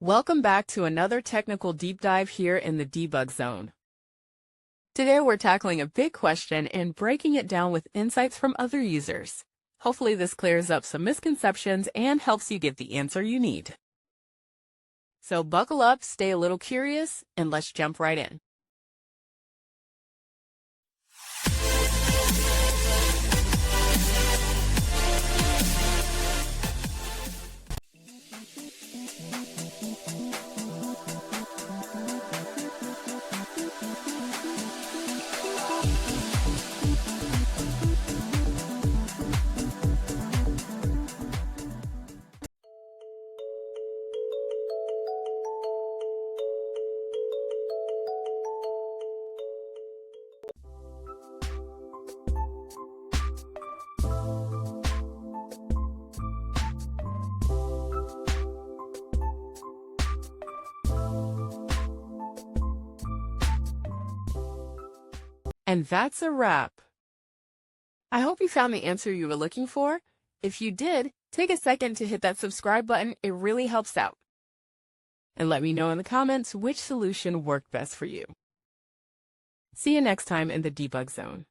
Welcome back to another technical deep dive here in the debug zone. Today we're tackling a big question and breaking it down with insights from other users. Hopefully this clears up some misconceptions and helps you get the answer you need. So buckle up, stay a little curious, and let's jump right in. And that's a wrap. I hope you found the answer you were looking for. If you did, take a second to hit that subscribe button. It really helps out. And let me know in the comments which solution worked best for you. See you next time in the debug zone.